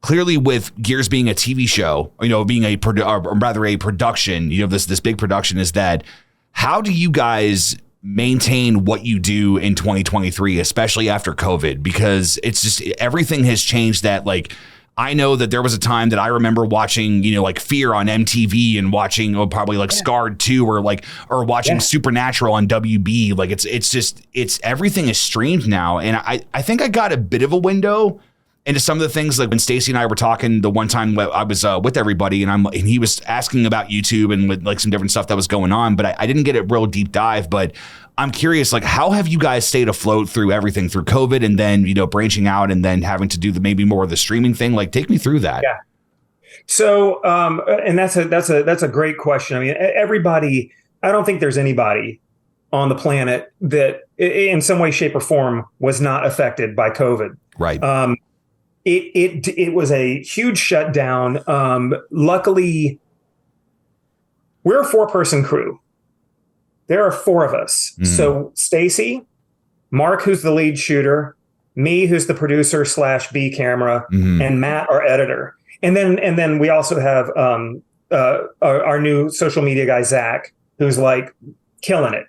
clearly with Gearz being a TV show, being a production, this big production, is that how do you guys maintain what you do in 2023, especially after COVID? Because it's just everything has changed. That like, I know that there was a time that I remember watching, like Fear on MTV and watching probably like Scarred 2 or watching Supernatural on WB. Like it's everything is streamed now. And I think I got a bit of a window into some of the things, like when Stacey and I were talking the one time I was with everybody and he was asking about YouTube and with like some different stuff that was going on, but I didn't get a real deep dive. But I'm curious, like, how have you guys stayed afloat through everything, through COVID and then, branching out and then having to do maybe more of the streaming thing? Like, take me through that. Yeah. So, and that's a great question. I mean, everybody, I don't think there's anybody on the planet that in some way, shape or form was not affected by COVID. Right. It was a huge shutdown. Luckily, we're a 4-person crew. There are 4 of us. Mm. So Stacey, Mark, who's the lead shooter, me, who's the producer / B camera, and Matt, our editor. And then we also have our new social media guy, Zach, who's like killing it.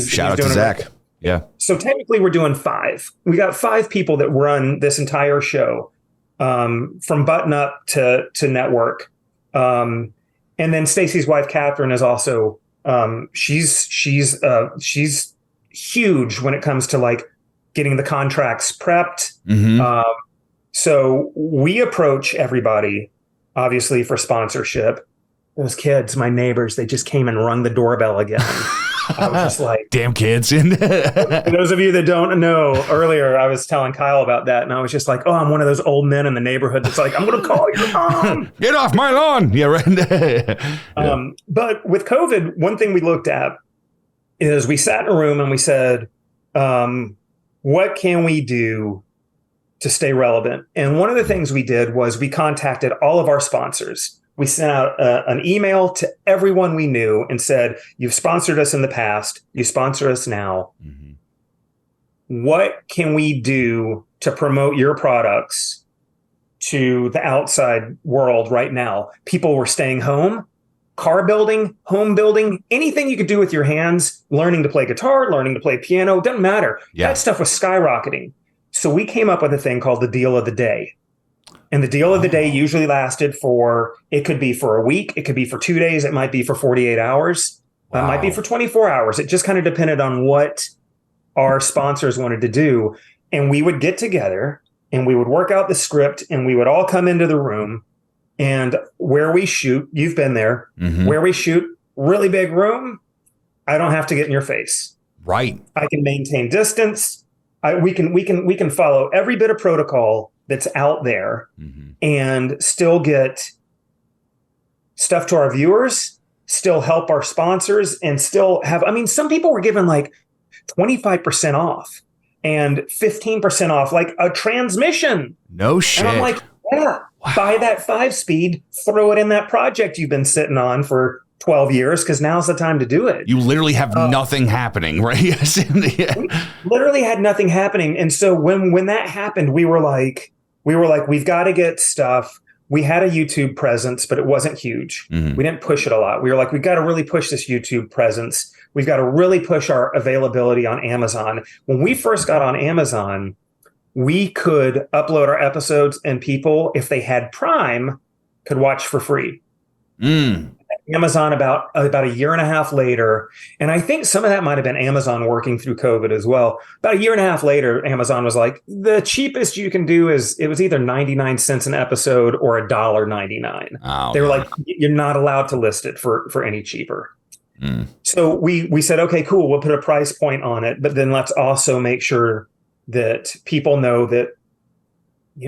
Shout out to Zach. Yeah. So technically we're doing 5. We got 5 people that run this entire show, from button up to network. And then Stacey's wife, Catherine, is also, she's huge when it comes to like getting the contracts prepped. So we approach everybody, obviously, for sponsorship. Those kids, my neighbors, they just came and rung the doorbell again. I was just like, damn kids. For those of you that don't know, earlier I was telling Kyle about that, and I was just like, oh, I'm one of those old men in the neighborhood that's like, I'm going to call your mom. Get off my lawn. Yeah, right. But with COVID, one thing we looked at is we sat in a room and we said, what can we do to stay relevant? And one of the things we did was we contacted all of our sponsors. We sent out an email to everyone we knew and said, you've sponsored us in the past. You sponsor us now. What can we do to promote your products to the outside world right now? People were staying home, car building, home building, anything you could do with your hands, learning to play guitar, learning to play piano, doesn't matter. Yeah. That stuff was skyrocketing. So we came up with a thing called the deal of the day. And the deal of the day usually lasted it could be for a week. It could be for 2 days. It might be for 48 hours. Wow. It might be for 24 hours. It just kind of depended on what our sponsors wanted to do. And we would get together and we would work out the script and we would all come into the room, and where we shoot, you've been there, where we shoot, really big room. I don't have to get in your face. Right. I can maintain distance. We can follow every bit of protocol that's out there and still get stuff to our viewers, still help our sponsors, and still have, some people were given like 25% off and 15% off, like a transmission. No shit. And I'm like, yeah, buy that 5-speed, throw it in that project you've been sitting on for 12 years, because now's the time to do it. You literally have nothing happening, right? We literally had nothing happening. And so when that happened, we were like, we've got to get stuff. We had a YouTube presence, but it wasn't huge. We didn't push it a lot. We were like, we've got to really push this YouTube presence. We've got to really push our availability on Amazon. When we first got on Amazon, we could upload our episodes and people, if they had Prime, could watch for free. Amazon about a year and a half later, and I think some of that might have been Amazon working through COVID as well. About a year and a half later, Amazon was like, the cheapest you can do is, it was either 99 cents an episode or $1.99. They were like, you're not allowed to list it for any cheaper. So we said, okay, cool, we'll put a price point on it, but then let's also make sure that people know that,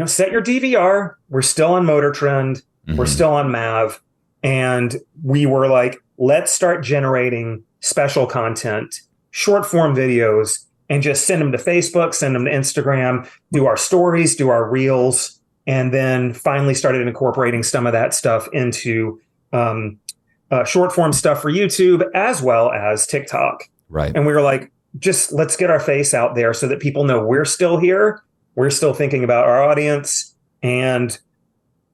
set your DVR. We're still on Motor Trend. We're still on Mav. And we were like, let's start generating special content, short form videos, and just send them to Facebook, send them to Instagram, do our stories, do our reels, and then finally started incorporating some of that stuff into short form stuff for YouTube as well as TikTok. Right. And we were like, just let's get our face out there so that people know we're still here. We're still thinking about our audience, and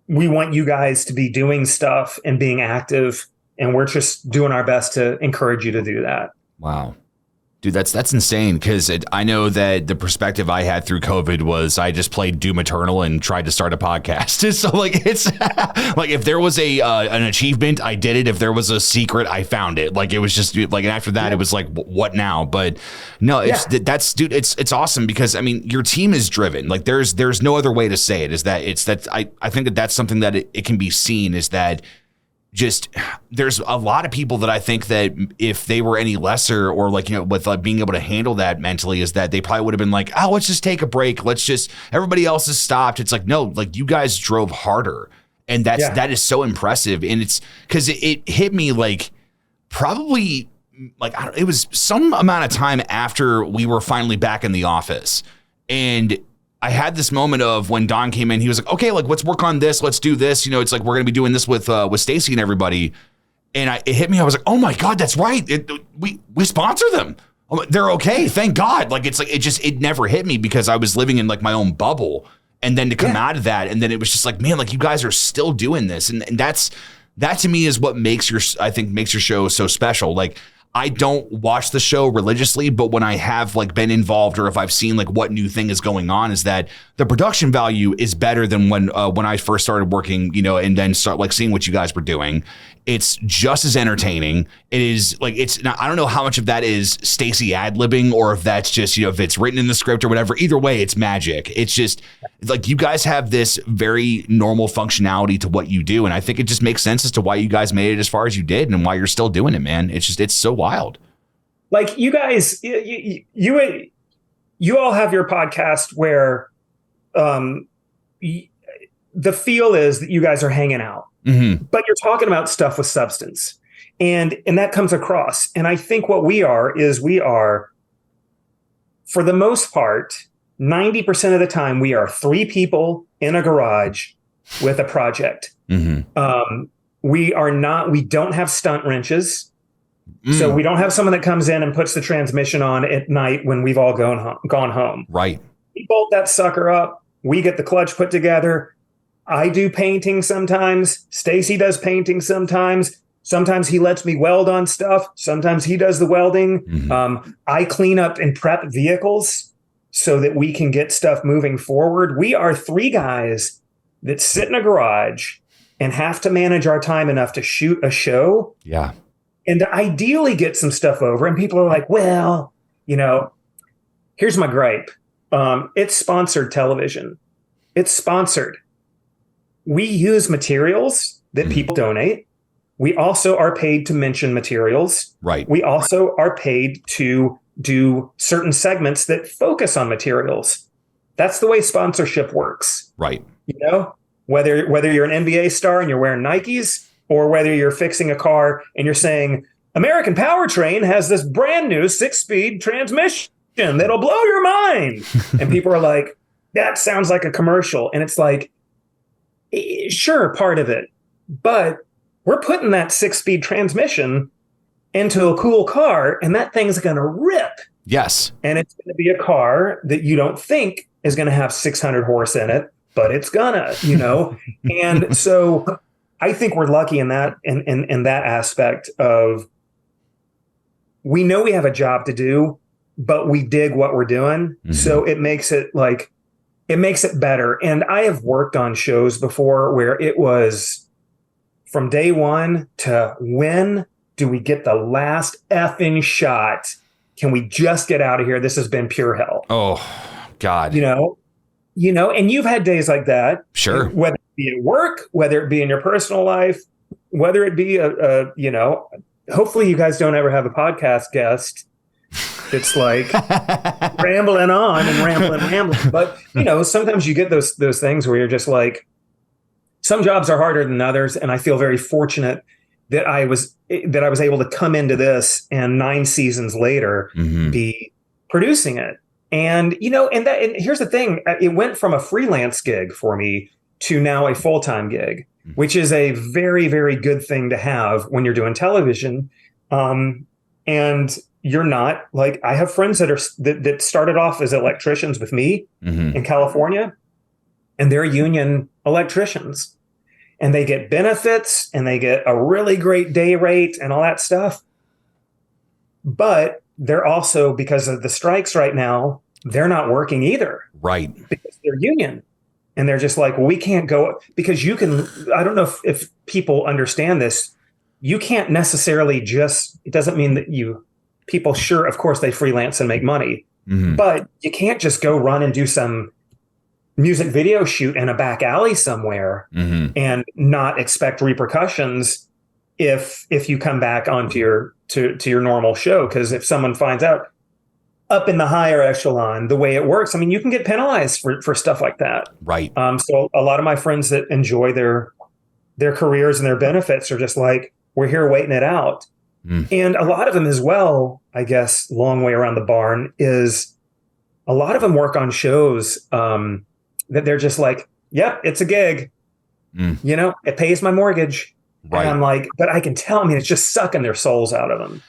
we want you guys to be doing stuff and being active, and we're just doing our best to encourage you to do that. Wow. Dude, that's insane, because I know that the perspective I had through COVID was I just played Doom Eternal and tried to start a podcast. So like, it's like, if there was an achievement, I did it. If there was a secret, I found it. Like, it was just like, and after that, it was like, what now? But no, dude, it's awesome, because I mean, your team is driven. Like, there's no other way to say it, I think that's something that it can be seen, is that just there's a lot of people that I think that if they were any lesser, or like, with being able to handle that mentally, is that they probably would have been like, oh, let's just take a break. Everybody else has stopped. It's like, no, like, you guys drove harder, and that is so impressive. And it's because it hit me like probably like, it was some amount of time after we were finally back in the office, and I had this moment of when Don came in, he was like, okay, like, let's work on this. Let's do this. It's like, we're going to be doing this with Stacy and everybody. And it hit me. I was like, oh my God, that's right. We sponsor them. They're okay. Thank God. Like, it's like, it never hit me, because I was living in like my own bubble. And then to come out of that, and then it was just like, man, like, you guys are still doing this. And that to me is what makes your show so special. Like, I don't watch the show religiously, but when I have like been involved, or if I've seen like what new thing is going on, is that the production value is better than when I first started working, and then start like seeing what you guys were doing. It's just as entertaining. It is like, I don't know how much of that is Stacy ad-libbing, or if that's just, if it's written in the script or whatever. Either way, it's magic. It's just like, you guys have this very normal functionality to what you do. And I think it just makes sense as to why you guys made it as far as you did, and why you're still doing it, man. It's so wild. Like, you guys, you all have your podcast where the feel is that you guys are hanging out. Mm-hmm. But you're talking about stuff with substance, and that comes across. And I think what we are, for the most part, 90% of the time, we are three people in a garage with a project. Mm-hmm. We don't have stunt wrenches. So we don't have someone that comes in and puts the transmission on at night when we've all gone home. Right. We bolt that sucker up. We get the clutch put together. I do painting sometimes. Stacy does painting sometimes. Sometimes he lets me weld on stuff. Sometimes he does the welding. Mm-hmm. I clean up and prep vehicles so that we can get stuff moving forward. We are three guys that sit in a garage and have to manage our time enough to shoot a show. Yeah. And to ideally get some stuff over. And people are like, well, here's my gripe. It's sponsored television. It's sponsored. We use materials that people donate. We also are paid to mention materials. Right. We also are paid to do certain segments that focus on materials. That's the way sponsorship works. Right. Whether you're an NBA star and you're wearing Nikes, or whether you're fixing a car and you're saying, American Powertrain has this brand new 6-speed transmission that'll blow your mind. And people are like, that sounds like a commercial. And it's like, sure, part of it, but we're putting that 6-speed transmission into a cool car, and that thing's going to rip. Yes. And it's going to be a car that you don't think is going to have 600 horse in it, but it's gonna, And so I think we're lucky in that, in that aspect of, we know we have a job to do, but we dig what we're doing. Mm-hmm. So it makes it better. And I have worked on shows before where it was from day one to, when do we get the last effing shot? Can we just get out of here? This has been pure hell. Oh, God. And you've had days like that. Sure. Whether it be at work, whether it be in your personal life, whether it be hopefully you guys don't ever have a podcast guest that's like rambling on and rambling. But, sometimes you get those things where you're just like, some jobs are harder than others. And I feel very fortunate that I was able to come into this and 9 seasons later be producing it. And, and here's the thing, it went from a freelance gig for me to now a full-time gig, which is a very, very good thing to have when you're doing television. And you're not like, I have friends that started off as electricians with me in California, and they're union electricians. and they get benefits and they get a really great day rate and all that stuff. But they're also, because of the strikes right now, they're not working either. Right. Because they're union. And they're just like, we can't go, because you can, I don't know if people understand this. You can't necessarily just, it doesn't mean that people, sure, of course they freelance and make money, but you can't just go run and do some music video shoot in a back alley somewhere and not expect repercussions if you come back onto your normal show. Because if someone finds out up in the higher echelon, the way it works, I mean, you can get penalized for stuff like that. Right. So a lot of my friends that enjoy their careers and their benefits are just like, we're here waiting it out. And a lot of them as well, I guess, long way around the barn, is a lot of them work on shows that they're just like, yep, it's a gig. It pays my mortgage. Right. And I'm like, but I can tell, I mean, it's just sucking their souls out of them.